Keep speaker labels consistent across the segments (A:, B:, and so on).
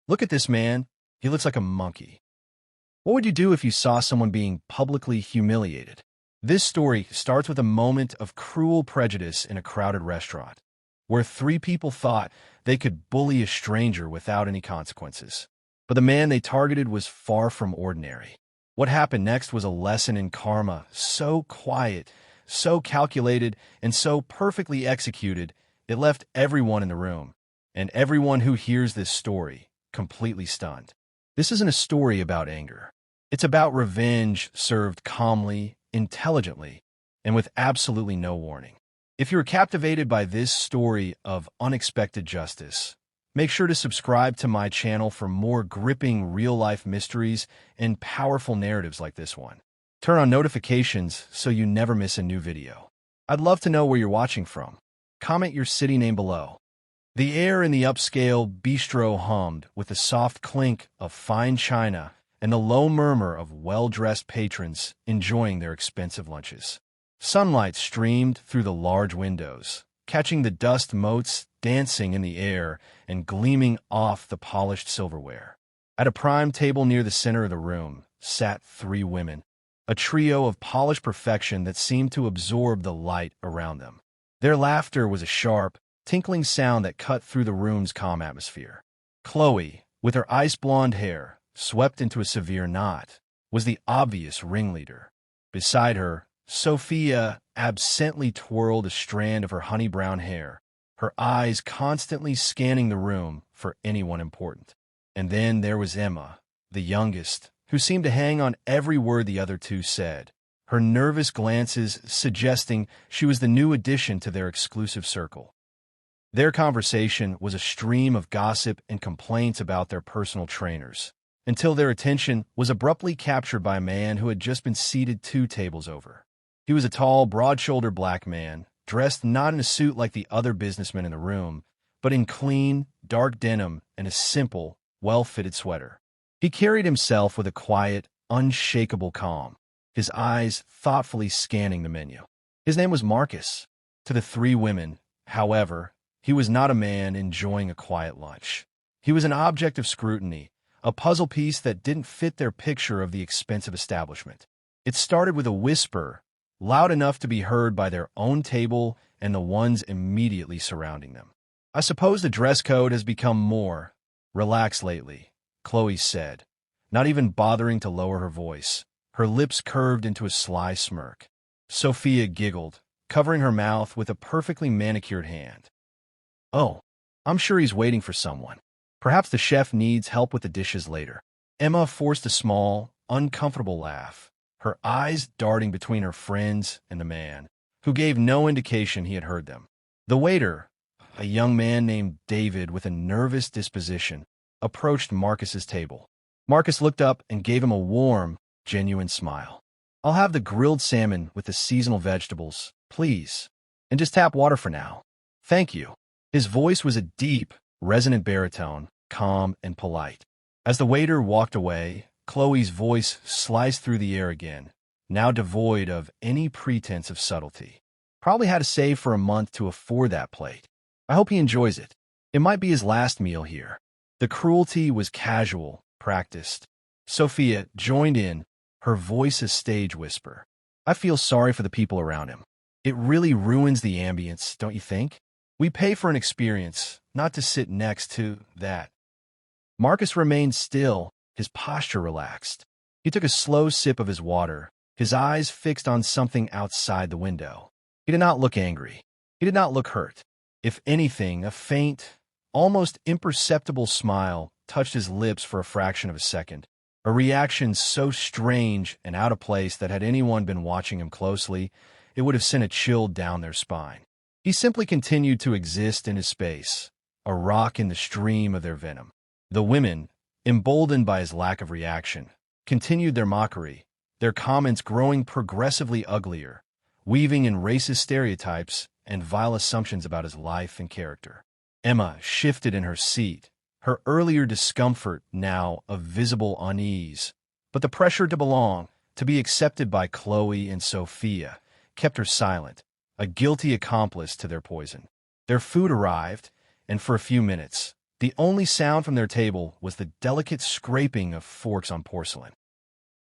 A: Look at this man. He looks like a monkey. What would you do if you saw someone being publicly humiliated? This story starts with a moment of cruel prejudice in a crowded restaurant, where three people thought they could bully a stranger without any consequences. But the man they targeted was far from ordinary. What happened next was a lesson in karma, so quiet, so calculated, and so perfectly executed, it left everyone in the room, and everyone who hears this story, completely stunned. This isn't a story about anger. It's about revenge served calmly, intelligently, and with absolutely no warning. If you're captivated by this story of unexpected justice, make sure to subscribe to my channel for more gripping real-life mysteries and powerful narratives like this one. Turn on notifications so you never miss a new video. I'd love to know where you're watching from. Comment your city name below. The air in the upscale bistro hummed with the soft clink of fine china and the low murmur of well-dressed patrons enjoying their expensive lunches. Sunlight streamed through the large windows, catching the dust motes dancing in the air and gleaming off the polished silverware. At a prime table near the center of the room sat three women, a trio of polished perfection that seemed to absorb the light around them. Their laughter was a sharp, tinkling sound that cut through the room's calm atmosphere. Chloe, with her ice-blonde hair swept into a severe knot, was the obvious ringleader. Beside her, Sophia absently twirled a strand of her honey-brown hair, her eyes constantly scanning the room for anyone important. And then there was Emma, the youngest, who seemed to hang on every word the other two said, her nervous glances suggesting she was the new addition to their exclusive circle. Their conversation was a stream of gossip and complaints about their personal trainers, until their attention was abruptly captured by a man who had just been seated 2 tables over. He was a tall, broad-shouldered black man, dressed not in a suit like the other businessmen in the room, but in clean, dark denim and a simple, well-fitted sweater. He carried himself with a quiet, unshakable calm, his eyes thoughtfully scanning the menu. His name was Marcus. To the three women, however, he was not a man enjoying a quiet lunch. He was an object of scrutiny, a puzzle piece that didn't fit their picture of the expensive establishment. It started with a whisper, loud enough to be heard by their own table and the ones immediately surrounding them. "I suppose the dress code has become more relaxed lately," Chloe said, not even bothering to lower her voice, her lips curved into a sly smirk. Sophia giggled, covering her mouth with a perfectly manicured hand. "Oh, I'm sure he's waiting for someone. Perhaps the chef needs help with the dishes later." Emma forced a small, uncomfortable laugh, her eyes darting between her friends and the man, who gave no indication he had heard them. The waiter, a young man named David with a nervous disposition, approached Marcus's table. Marcus looked up and gave him a warm, genuine smile. "I'll have the grilled salmon with the seasonal vegetables, please, and just tap water for now." "Thank you." His voice was a deep, resonant baritone, calm and polite. As the waiter walked away, Chloe's voice sliced through the air again, now devoid of any pretense of subtlety. "Probably had to save for a month to afford that plate. I hope he enjoys it. It might be his last meal here." The cruelty was casual, practiced. Sophia joined in, her voice a stage whisper. "I feel sorry for the people around him. It really ruins the ambience, don't you think? We pay for an experience, not to sit next to that." Marcus remained still, his posture relaxed. He took a slow sip of his water, his eyes fixed on something outside the window. He did not look angry. He did not look hurt. If anything, a faint, almost imperceptible smile touched his lips for a fraction of a second, a reaction so strange and out of place that had anyone been watching him closely, it would have sent a chill down their spine. He simply continued to exist in his space, a rock in the stream of their venom. The women, emboldened by his lack of reaction, continued their mockery, their comments growing progressively uglier, weaving in racist stereotypes and vile assumptions about his life and character. Emma shifted in her seat, her earlier discomfort now a visible unease, but the pressure to belong, to be accepted by Chloe and Sophia, kept her silent, a guilty accomplice to their poison. Their food arrived, and for a few minutes, The only sound from their table was the delicate scraping of forks on porcelain.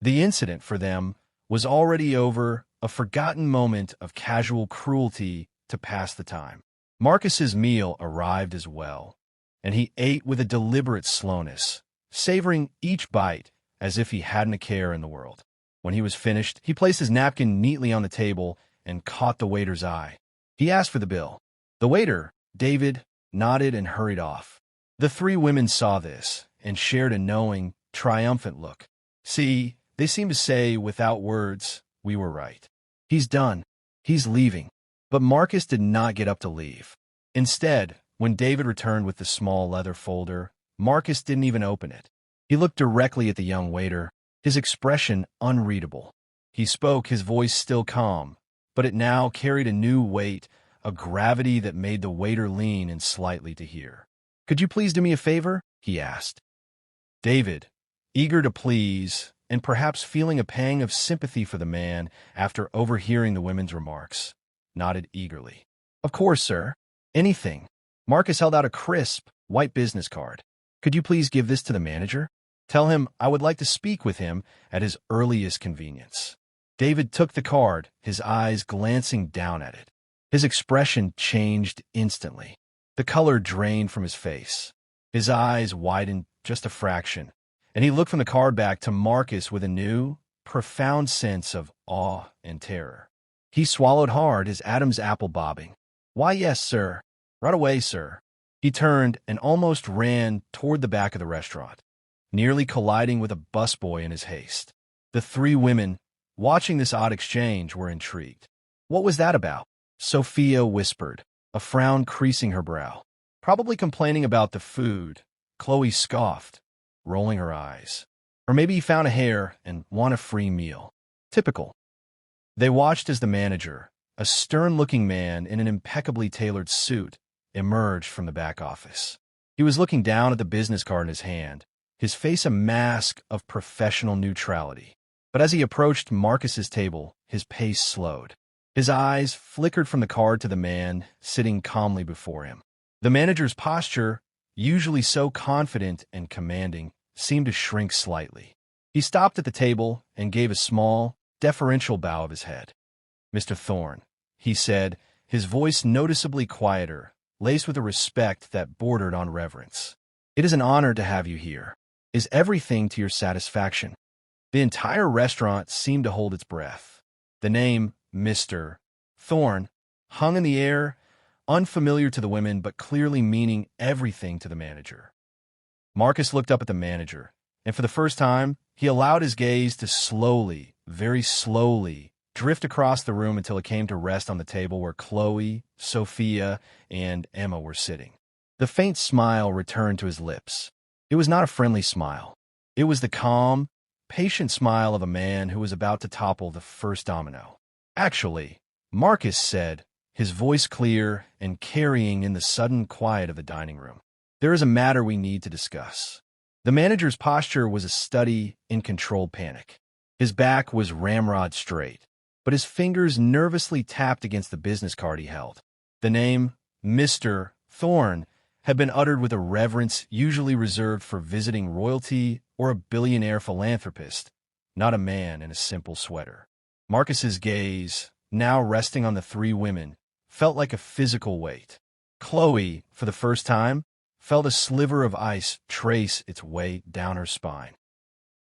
A: The incident, for them, was already over, a forgotten moment of casual cruelty to pass the time. Marcus's meal arrived as well, and he ate with a deliberate slowness, savoring each bite as if he hadn't a care in the world. When he was finished, he placed his napkin neatly on the table and caught the waiter's eye. He asked for the bill. The waiter, David, nodded and hurried off. The three women saw this and shared a knowing, triumphant look. See, they seemed to say without words, we were right. He's done. He's leaving. But Marcus did not get up to leave. Instead, when David returned with the small leather folder, Marcus didn't even open it. He looked directly at the young waiter, his expression unreadable. He spoke, his voice still calm, but it now carried a new weight, a gravity that made the waiter lean in slightly to hear. "Could you please do me a favor?" he asked. David, eager to please, and perhaps feeling a pang of sympathy for the man after overhearing the women's remarks, nodded eagerly. "Of course, sir. Anything." Marcus held out a crisp, white business card. "Could you please give this to the manager? Tell him I would like to speak with him at his earliest convenience." David took the card, his eyes glancing down at it. His expression changed instantly. The color drained from his face. His eyes widened just a fraction, and he looked from the card back to Marcus with a new, profound sense of awe and terror. He swallowed hard, his Adam's apple bobbing. "Why, yes, sir. Right away, sir." He turned and almost ran toward the back of the restaurant, nearly colliding with a busboy in his haste. The three women, watching this odd exchange, were intrigued. "What was that about?" Sophia whispered, a frown creasing her brow. "Probably complaining about the food," Chloe scoffed, rolling her eyes. "Or maybe he found a hair and won a free meal. Typical." They watched as the manager, a stern-looking man in an impeccably tailored suit, emerged from the back office. He was looking down at the business card in his hand, his face a mask of professional neutrality. But as he approached Marcus's table, his pace slowed. His eyes flickered from the card to the man sitting calmly before him. The manager's posture, usually so confident and commanding, seemed to shrink slightly. He stopped at the table and gave a small, deferential bow of his head. "Mr. Thorne," he said, his voice noticeably quieter, laced with a respect that bordered on reverence. "It is an honor to have you here. Is everything to your satisfaction?" The entire restaurant seemed to hold its breath. The name, Mr. Thorne, hung in the air, unfamiliar to the women but clearly meaning everything to the manager. Marcus looked up at the manager, and for the first time, he allowed his gaze to slowly, very slowly, drift across the room until it came to rest on the table where Chloe, Sophia, and Emma were sitting. The faint smile returned to his lips. It was not a friendly smile. It was the calm, patient smile of a man who was about to topple the first domino. "Actually," Marcus said, his voice clear and carrying in the sudden quiet of the dining room, "there is a matter we need to discuss." The manager's posture was a study in controlled panic. His back was ramrod straight, but his fingers nervously tapped against the business card he held. The name, Mr. Thorne, had been uttered with a reverence usually reserved for visiting royalty or a billionaire philanthropist, not a man in a simple sweater. Marcus's gaze, now resting on the three women, felt like a physical weight. Chloe, for the first time, felt a sliver of ice trace its way down her spine.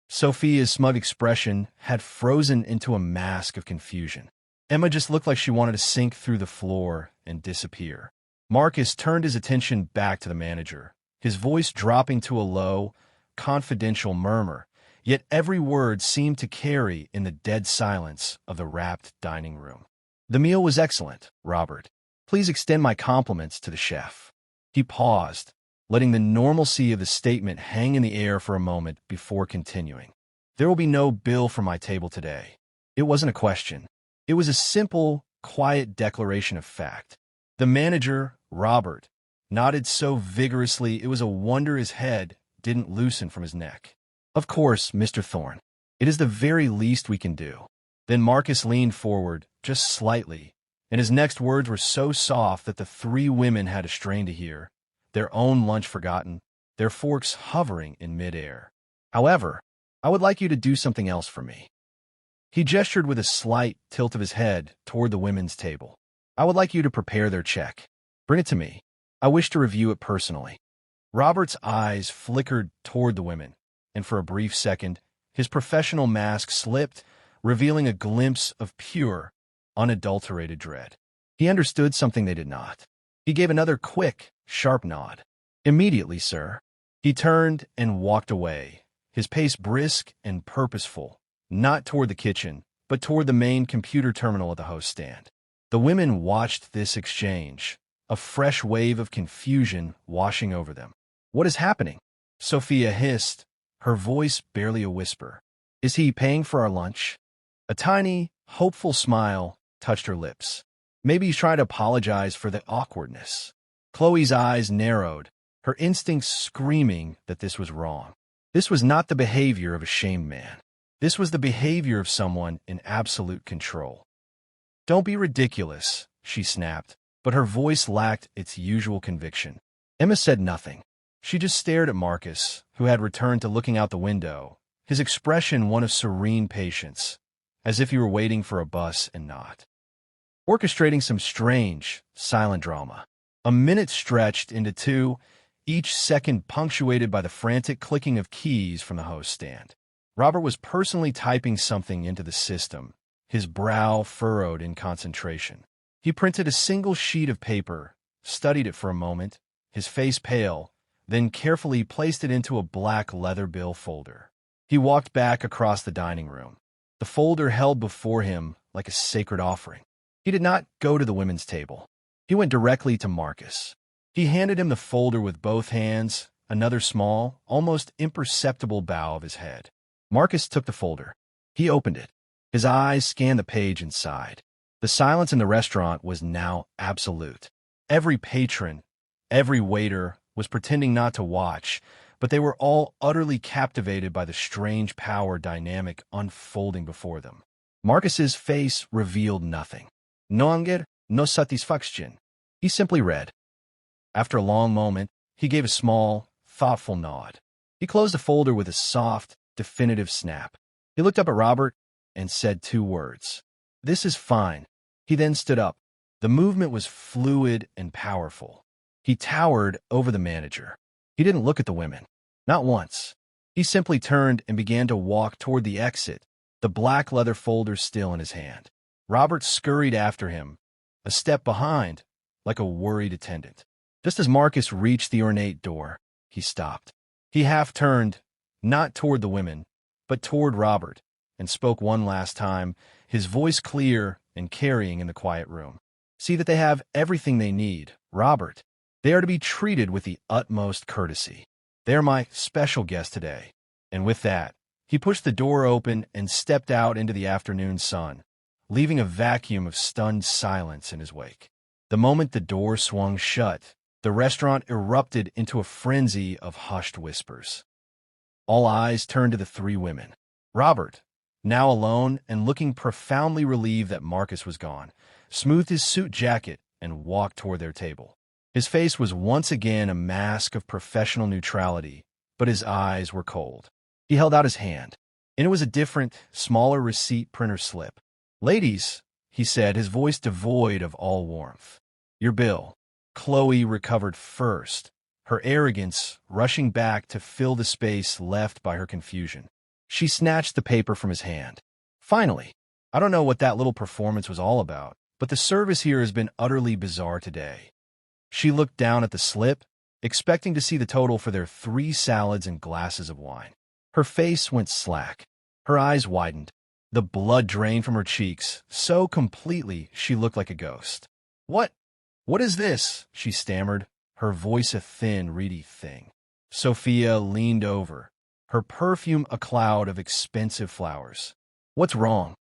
A: Sophia's smug expression had frozen into a mask of confusion. Emma just looked like she wanted to sink through the floor and disappear. Marcus turned his attention back to the manager, his voice dropping to a low, confidential murmur, yet every word seemed to carry in the dead silence of the rapt dining room. "The meal was excellent, Robert. Please extend my compliments to the chef." He paused, letting the normalcy of the statement hang in the air for a moment before continuing. "There will be no bill for my table today." It wasn't a question. It was a simple, quiet declaration of fact. The manager, Robert, nodded so vigorously it was a wonder his head didn't loosen from his neck. "Of course, Mr. Thorne. It is the very least we can do." Then Marcus leaned forward, just slightly, and his next words were so soft that the three women had a strain to hear. their own lunch forgotten, their forks hovering in midair. However, I would like you to do something else for me. He gestured with a slight tilt of his head toward the women's table. I would like you to prepare their check. Bring it to me. I wish to review it personally. Robert's eyes flickered toward the women, and for a brief second, his professional mask slipped, revealing a glimpse of pure, unadulterated dread. He understood something they did not. He gave another quick, sharp nod. Immediately, sir. He turned and walked away, his pace brisk and purposeful, not toward the kitchen, but toward the main computer terminal at the host stand. The women watched this exchange, a fresh wave of confusion washing over them. What is happening? Sophia hissed, her voice barely a whisper. Is he paying for our lunch? A tiny, hopeful smile touched her lips. Maybe he's trying to apologize for the awkwardness. Chloe's eyes narrowed, her instincts screaming that this was wrong. This was not the behavior of a shamed man. This was the behavior of someone in absolute control. Don't be ridiculous, she snapped, but her voice lacked its usual conviction. Emma said nothing. She just stared at Marcus, who had returned to looking out the window, his expression one of serene patience, as if he were waiting for a bus and not orchestrating some strange, silent drama. A minute stretched into two, each second punctuated by the frantic clicking of keys from the host stand. Robert was personally typing something into the system, his brow furrowed in concentration. He printed a single sheet of paper, studied it for a moment, his face pale, then carefully placed it into a black leather bill folder. He walked back across the dining room, the folder held before him like a sacred offering. He did not go to the women's table. He went directly to Marcus. He handed him the folder with both hands, another small, almost imperceptible bow of his head. Marcus took the folder. He opened it. His eyes scanned the page inside. The silence in the restaurant was now absolute. Every patron, every waiter was pretending not to watch, but they were all utterly captivated by the strange power dynamic unfolding before them. Marcus's face revealed nothing. No anger, no satisfaction. He simply read. After a long moment, he gave a small, thoughtful nod. He closed the folder with a soft, definitive snap. He looked up at Robert and said two words. This is fine. He then stood up. The movement was fluid and powerful. He towered over the manager. He didn't look at the women. Not once. He simply turned and began to walk toward the exit, the black leather folder still in his hand. Robert scurried after him, a step behind, like a worried attendant. Just as Marcus reached the ornate door, he stopped. He half-turned, not toward the women, but toward Robert, and spoke one last time, his voice clear and carrying in the quiet room. See that they have everything they need, Robert. They are to be treated with the utmost courtesy. They are my special guest today. And with that, he pushed the door open and stepped out into the afternoon sun, leaving a vacuum of stunned silence in his wake. The moment the door swung shut, the restaurant erupted into a frenzy of hushed whispers. All eyes turned to the three women. Robert, now alone and looking profoundly relieved that Marcus was gone, smoothed his suit jacket and walked toward their table. His face was once again a mask of professional neutrality, but his eyes were cold. He held out his hand, and it was a different, smaller receipt printer slip. Ladies, he said, his voice devoid of all warmth. Your bill. Chloe recovered first, her arrogance rushing back to fill the space left by her confusion. She snatched the paper from his hand. Finally, I don't know what that little performance was all about, but the service here has been utterly bizarre today. She looked down at the slip, expecting to see the total for their 3 salads and glasses of wine. Her face went slack. Her eyes widened. The blood drained from her cheeks so completely she looked like a ghost. What is this? She stammered, her voice a thin, reedy thing. Sophia leaned over, her perfume a cloud of expensive flowers. What's wrong?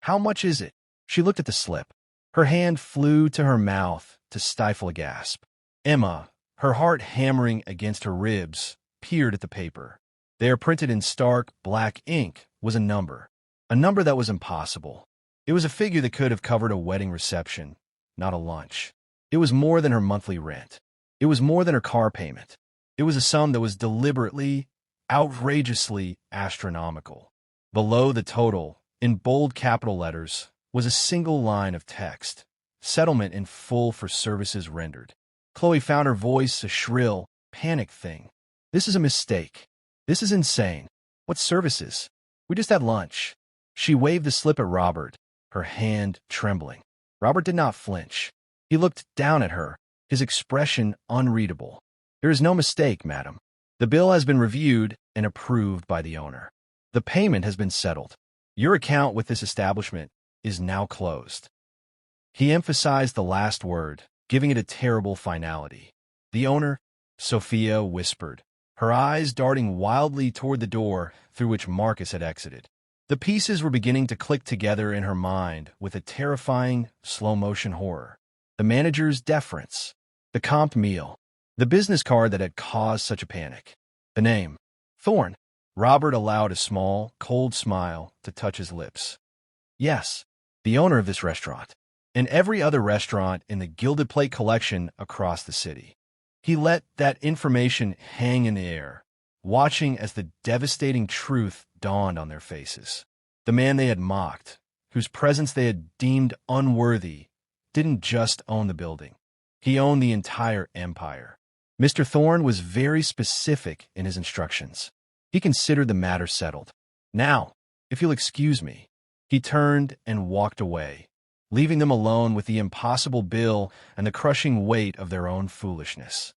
A: How much is it? She looked at the slip. Her hand flew to her mouth to stifle a gasp. Emma, her heart hammering against her ribs, peered at the paper. There, printed in stark, black ink, was a number that was impossible. It was a figure that could have covered a wedding reception, not a lunch. It was more than her monthly rent. It was more than her car payment. It was a sum that was deliberately, outrageously astronomical. Below the total, in bold capital letters, was a single line of text: settlement in full for services rendered. Chloe found her voice a shrill, panicked thing. This is a mistake. This is insane. What services? We just had lunch. She waved the slip at Robert, her hand trembling. Robert did not flinch. He looked down at her, his expression unreadable. There is no mistake, madam. The bill has been reviewed and approved by the owner. The payment has been settled. Your account with this establishment is now closed. He emphasized the last word, giving it a terrible finality. The owner, Sophia whispered, her eyes darting wildly toward the door through which Marcus had exited. The pieces were beginning to click together in her mind with a terrifying, slow-motion horror. The manager's deference, the comp meal, the business card that had caused such a panic. The name, Thorne. Robert allowed a small, cold smile to touch his lips. Yes, the owner of this restaurant, and every other restaurant in the Gilded Plate collection across the city. He let that information hang in the air, watching as the devastating truth dawned on their faces. The man they had mocked, whose presence they had deemed unworthy, didn't just own the building. He owned the entire empire. Mr. Thorne was very specific in his instructions. He considered the matter settled. Now, if you'll excuse me. He turned and walked away, leaving them alone with the impossible bill and the crushing weight of their own foolishness.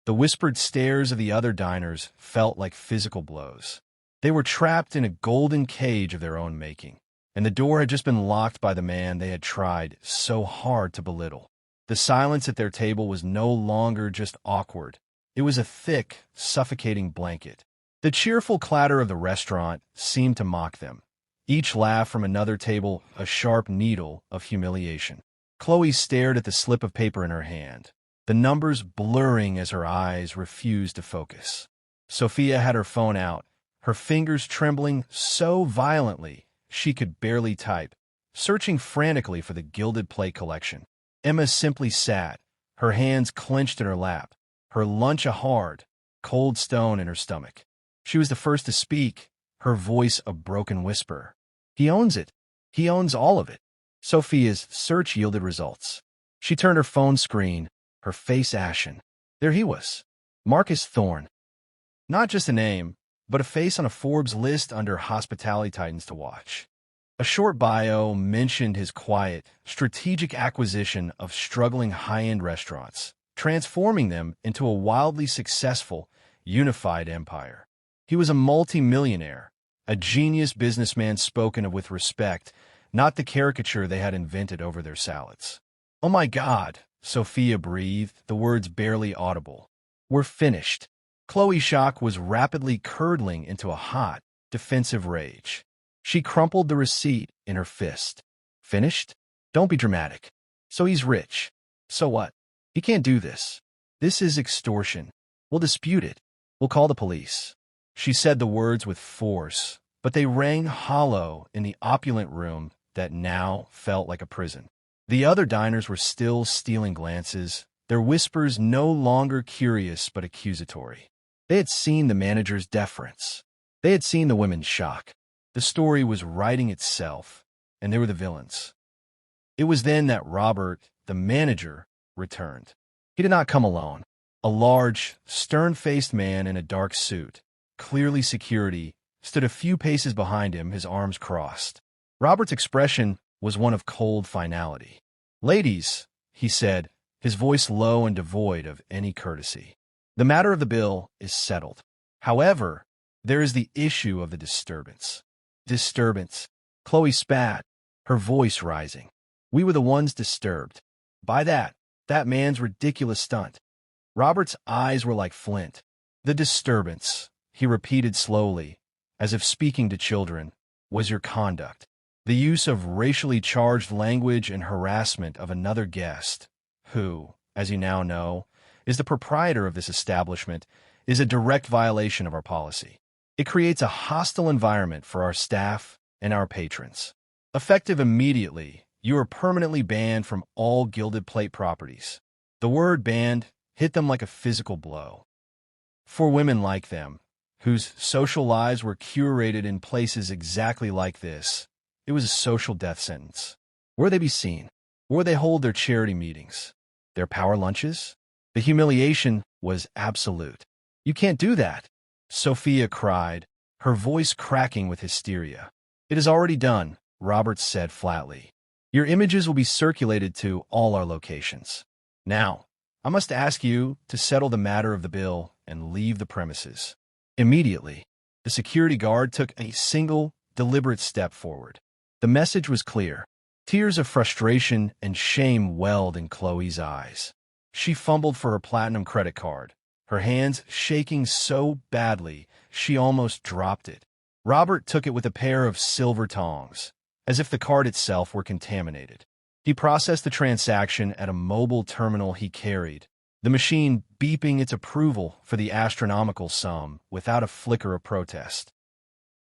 A: The whispered stares of the other diners felt like physical blows. They were trapped in a golden cage of their own making, and the door had just been locked by the man they had tried so hard to belittle. The silence at their table was no longer just awkward. It was a thick, suffocating blanket. The cheerful clatter of the restaurant seemed to mock them. Each laugh from another table a sharp needle of humiliation. Chloe stared at the slip of paper in her hand, the numbers blurring as her eyes refused to focus. Sophia had her phone out, her fingers trembling so violently she could barely type, searching frantically for the Gilded Plate collection. Emma simply sat, her hands clenched in her lap, her lunch a hard, cold stone in her stomach. She was the first to speak, her voice a broken whisper. He owns it. He owns all of it. Sophia's search yielded results. She turned her phone screen, her face ashen. There he was, Marcus Thorne. Not just a name, but a face on a Forbes list under hospitality titans to watch. A short bio mentioned his quiet, strategic acquisition of struggling high-end restaurants, transforming them into a wildly successful, unified empire. He was a multi-millionaire, a genius businessman spoken of with respect, not the caricature they had invented over their salads. Oh my God, Sophia breathed, the words barely audible. We're finished. Chloe's shock was rapidly curdling into a hot, defensive rage. She crumpled the receipt in her fist. Finished? Don't be dramatic. So he's rich. So what? He can't do this. This is extortion. We'll dispute it. We'll call the police. She said the words with force, but they rang hollow in the opulent room that now felt like a prison. The other diners were still stealing glances, their whispers no longer curious but accusatory. They had seen the manager's deference. They had seen the women's shock. The story was writing itself, and they were the villains. It was then that Robert, the manager, returned. He did not come alone. A large, stern-faced man in a dark suit, clearly security, stood a few paces behind him, his arms crossed. Robert's expression was one of cold finality. "Ladies," he said, his voice low and devoid of any courtesy. "The matter of the bill is settled. However, there is the issue of the disturbance." Disturbance. Chloe spat, her voice rising. We were the ones disturbed by that man's ridiculous stunt. Robert's eyes were like flint. The disturbance, he repeated slowly, as if speaking to children, was your conduct. The use of racially charged language and harassment of another guest, who, as you now know, is the proprietor of this establishment, is a direct violation of our policy. It creates a hostile environment for our staff and our patrons. Effective immediately, you are permanently banned from all Gilded Plate properties. The word banned hit them like a physical blow. For women like them, whose social lives were curated in places exactly like this, it was a social death sentence. Where they be seen? Where they hold their charity meetings? Their power lunches? The humiliation was absolute. You can't do that, Sophia cried, her voice cracking with hysteria. It is already done, Roberts said flatly. Your images will be circulated to all our locations. Now, I must ask you to settle the matter of the bill and leave the premises. Immediately, the security guard took a single, deliberate step forward. The message was clear. Tears of frustration and shame welled in Chloe's eyes. She fumbled for her platinum credit card, her hands shaking so badly she almost dropped it. Robert took it with a pair of silver tongs, as if the card itself were contaminated. He processed the transaction at a mobile terminal he carried, the machine beeping its approval for the astronomical sum without a flicker of protest.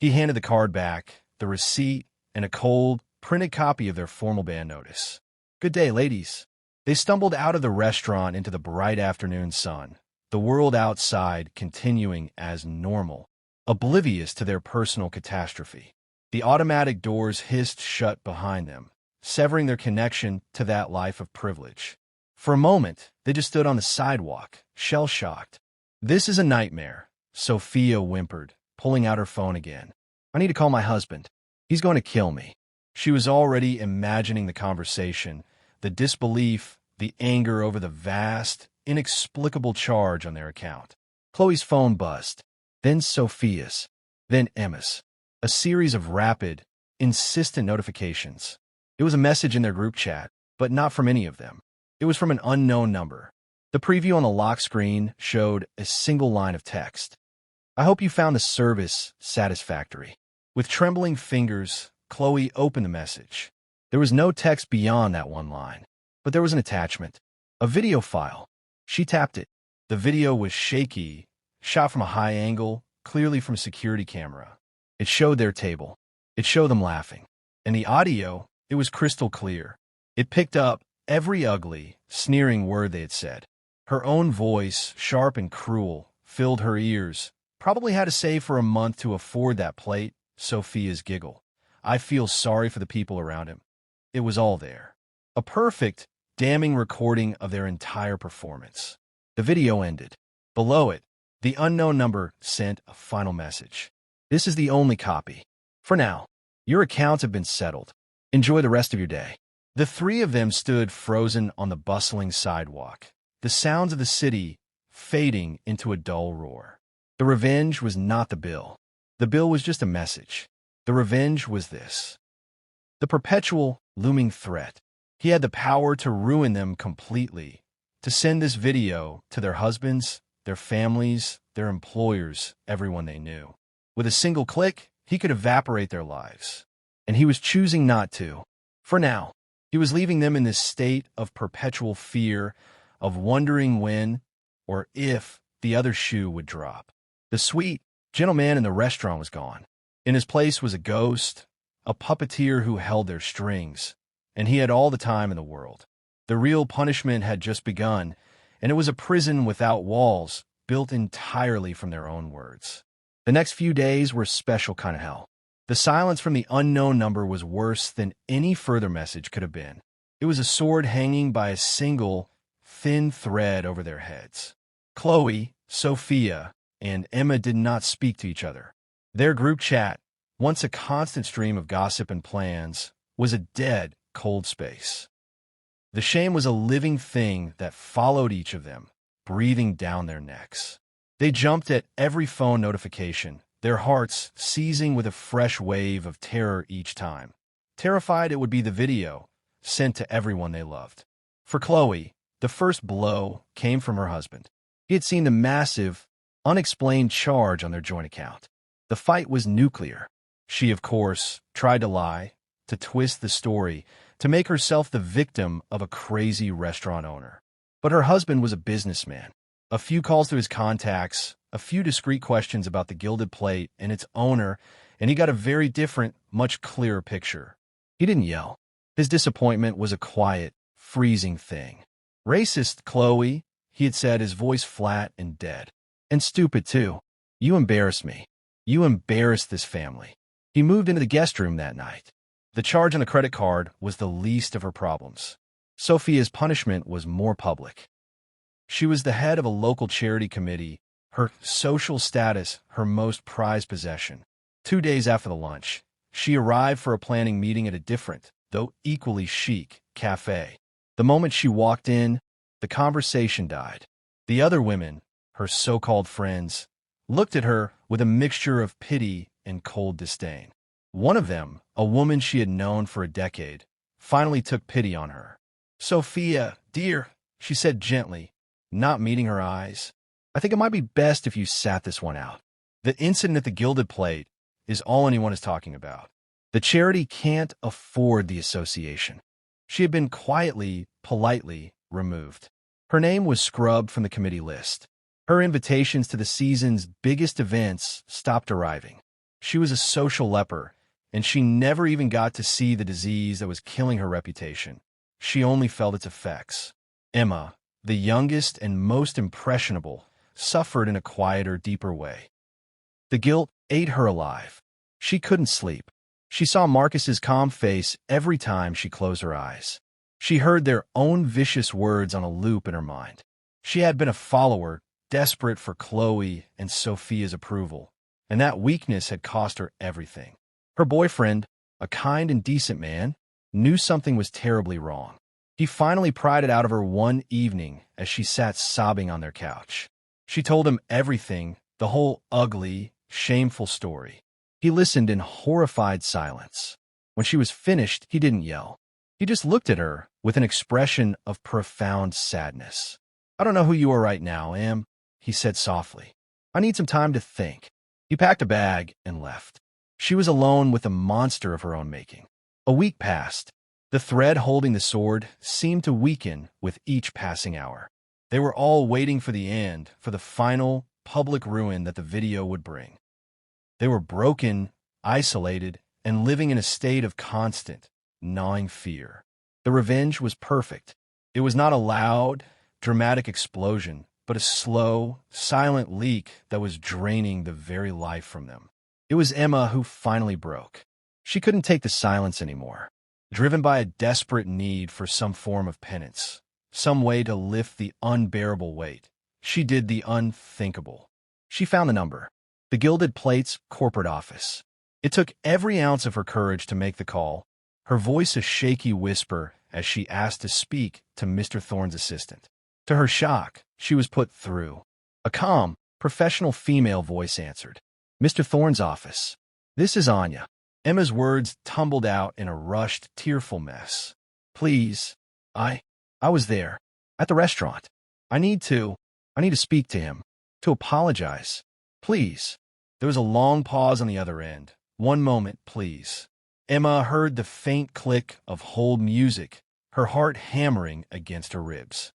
A: He handed the card back, the receipt, and a cold, printed copy of their formal band notice. Good day, ladies. They stumbled out of the restaurant into the bright afternoon sun, the world outside continuing as normal, oblivious to their personal catastrophe. The automatic doors hissed shut behind them, severing their connection to that life of privilege. For a moment, they just stood on the sidewalk, shell-shocked. This is a nightmare, Sophia whimpered, pulling out her phone again. I need to call my husband. He's going to kill me. She was already imagining the conversation, the disbelief, the anger over the vast, inexplicable charge on their account. Chloe's phone buzzed, then Sophia's, then Emma's. A series of rapid, insistent notifications. It was a message in their group chat, but not from any of them. It was from an unknown number. The preview on the lock screen showed a single line of text. I hope you found the service satisfactory. With trembling fingers, Chloe opened the message. There was no text beyond that one line, but there was an attachment, a video file. She tapped it. The video was shaky, shot from a high angle, clearly from a security camera. It showed their table. It showed them laughing. And the audio, it was crystal clear. It picked up every ugly, sneering word they had said. Her own voice, sharp and cruel, filled her ears. Probably had to save for a month to afford that plate, Sophia's giggle. I feel sorry for the people around him. It was all there. A perfect, damning recording of their entire performance. The video ended. Below it, the unknown number sent a final message. This is the only copy. For now, your accounts have been settled. Enjoy the rest of your day. The three of them stood frozen on the bustling sidewalk, the sounds of the city fading into a dull roar. The revenge was not the bill. The bill was just a message. The revenge was this. The perpetual, looming threat. He had the power to ruin them completely, to send this video to their husbands, their families, their employers, everyone they knew. With a single click, he could evaporate their lives. And he was choosing not to. For now, he was leaving them in this state of perpetual fear, of wondering when, or if, the other shoe would drop. The sweet, gentle man in the restaurant was gone. In his place was a ghost, a puppeteer who held their strings, and he had all the time in the world. The real punishment had just begun, and it was a prison without walls, built entirely from their own words. The next few days were a special kind of hell. The silence from the unknown number was worse than any further message could have been. It was a sword hanging by a single, thin thread over their heads. Chloe, Sophia, and Emma did not speak to each other. Their group chat, once a constant stream of gossip and plans, was a dead, cold space. The shame was a living thing that followed each of them, breathing down their necks. They jumped at every phone notification, their hearts seizing with a fresh wave of terror each time, terrified it would be the video sent to everyone they loved. For Chloe, the first blow came from her husband. He had seen the massive, unexplained charge on their joint account. The fight was nuclear. She, of course, tried to lie, to twist the story, to make herself the victim of a crazy restaurant owner. But her husband was a businessman. A few calls to his contacts, a few discreet questions about the gilded plate and its owner, and he got a very different, much clearer picture. He didn't yell. His disappointment was a quiet, freezing thing. Racist, Chloe, he had said, his voice flat and dead. And stupid, too. You embarrassed me. You embarrassed this family. He moved into the guest room that night. The charge on the credit card was the least of her problems. Sophia's punishment was more public. She was the head of a local charity committee, her social status her most prized possession. 2 days after the lunch, she arrived for a planning meeting at a different, though equally chic, cafe. The moment she walked in, the conversation died. The other women, her so-called friends, looked at her with a mixture of pity and cold disdain. One of them, a woman she had known for a decade, finally took pity on her. "Sophia, dear," she said gently, not meeting her eyes, "I think it might be best if you sat this one out. The incident at the Gilded Plate is all anyone is talking about. The charity can't afford the association." She had been quietly, politely removed. Her name was scrubbed from the committee list. Her invitations to the season's biggest events stopped arriving. She was a social leper, and she never even got to see the disease that was killing her reputation. She only felt its effects. Emma, the youngest and most impressionable, suffered in a quieter, deeper way. The guilt ate her alive. She couldn't sleep. She saw Marcus's calm face every time she closed her eyes. She heard their own vicious words on a loop in her mind. She had been a follower, desperate for Chloe and Sophia's approval, and that weakness had cost her everything. Her boyfriend, a kind and decent man, knew something was terribly wrong. He finally pried it out of her one evening as she sat sobbing on their couch. She told him everything, the whole ugly, shameful story. He listened in horrified silence. When she was finished, he didn't yell. He just looked at her with an expression of profound sadness. "I don't know who you are right now, Em," he said softly. "I need some time to think." He packed a bag and left. She was alone with a monster of her own making. A week passed. The thread holding the sword seemed to weaken with each passing hour. They were all waiting for the end, for the final, public ruin that the video would bring. They were broken, isolated, and living in a state of constant, gnawing fear. The revenge was perfect. It was not a loud, dramatic explosion, but a slow, silent leak that was draining the very life from them. It was Emma who finally broke. She couldn't take the silence anymore. Driven by a desperate need for some form of penance, some way to lift the unbearable weight, she did the unthinkable. She found the number, the Gilded Plate's corporate office. It took every ounce of her courage to make the call, her voice a shaky whisper as she asked to speak to Mr. Thorne's assistant. To her shock, she was put through. A calm, professional female voice answered. "Mr. Thorne's office. This is Anya." Emma's words tumbled out in a rushed, tearful mess. "Please, I was there, at the restaurant. I need to speak to him, to apologize. Please." There was a long pause on the other end. "One moment, please." Emma heard the faint click of hold music, her heart hammering against her ribs.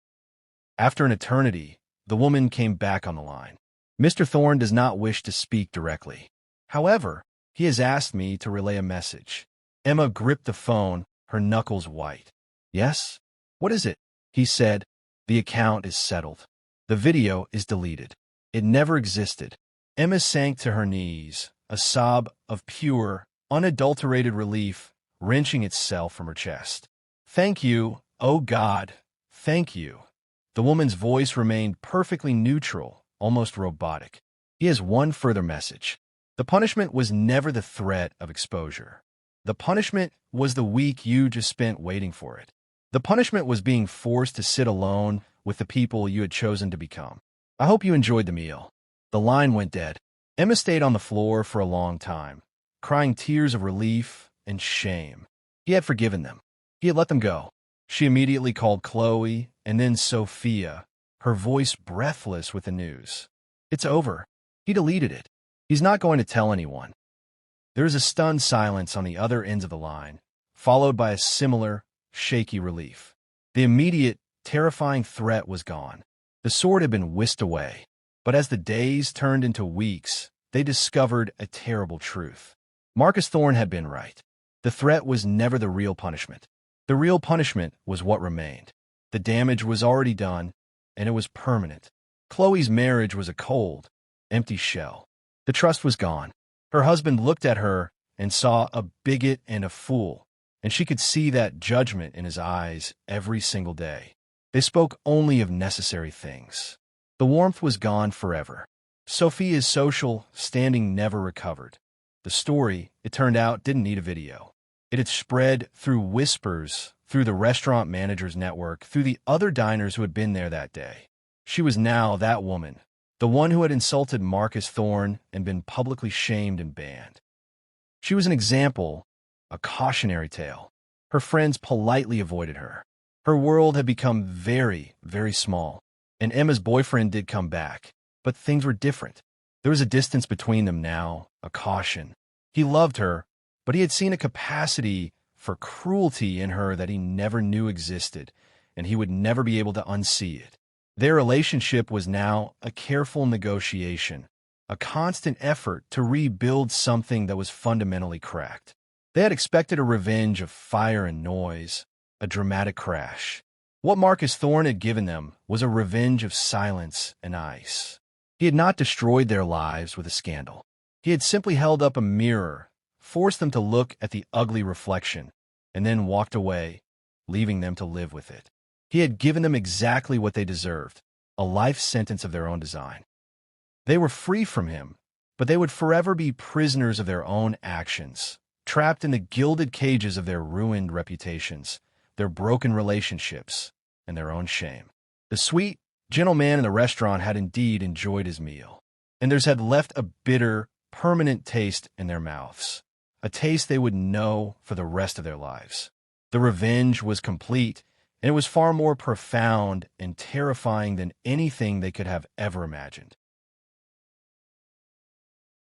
A: After an eternity, the woman came back on the line. "Mr. Thorne does not wish to speak directly. However, he has asked me to relay a message." Emma gripped the phone, her knuckles white. "Yes? What is it?" he said. "The account is settled. The video is deleted. It never existed." Emma sank to her knees, a sob of pure, unadulterated relief wrenching itself from her chest. "Thank you, oh God, thank you." The woman's voice remained perfectly neutral, almost robotic. "He has one further message. The punishment was never the threat of exposure. The punishment was the week you just spent waiting for it. The punishment was being forced to sit alone with the people you had chosen to become. I hope you enjoyed the meal." The line went dead. Emma stayed on the floor for a long time, crying tears of relief and shame. He had forgiven them. He had let them go. She immediately called Chloe and then Sophia, her voice breathless with the news. "It's over. He deleted it. He's not going to tell anyone." There was a stunned silence on the other ends of the line, followed by a similar, shaky relief. The immediate, terrifying threat was gone. The sword had been whisked away. But as the days turned into weeks, they discovered a terrible truth. Marcus Thorne had been right. The threat was never the real punishment. The real punishment was what remained. The damage was already done, and it was permanent. Chloe's marriage was a cold, empty shell. The trust was gone. Her husband looked at her and saw a bigot and a fool, and she could see that judgment in his eyes every single day. They spoke only of necessary things. The warmth was gone forever. Sophia's social standing never recovered. The story, it turned out, didn't need a video. It had spread through whispers, through the restaurant manager's network, through the other diners who had been there that day. She was now that woman, the one who had insulted Marcus Thorne and been publicly shamed and banned. She was an example, a cautionary tale. Her friends politely avoided her. Her world had become very, very small, and Emma's boyfriend did come back, but things were different. There was a distance between them now, a caution. He loved her, but he had seen a capacity for cruelty in her that he never knew existed, and he would never be able to unsee it. Their relationship was now a careful negotiation, a constant effort to rebuild something that was fundamentally cracked. They had expected a revenge of fire and noise, a dramatic crash. What Marcus Thorne had given them was a revenge of silence and ice. He had not destroyed their lives with a scandal. He had simply held up a mirror, forced them to look at the ugly reflection, and then walked away, leaving them to live with it. He had given them exactly what they deserved, a life sentence of their own design. They were free from him, but they would forever be prisoners of their own actions, trapped in the gilded cages of their ruined reputations, their broken relationships, and their own shame. The sweet, gentle man in the restaurant had indeed enjoyed his meal, and theirs had left a bitter, permanent taste in their mouths, a taste they would know for the rest of their lives. The revenge was complete, and it was far more profound and terrifying than anything they could have ever imagined.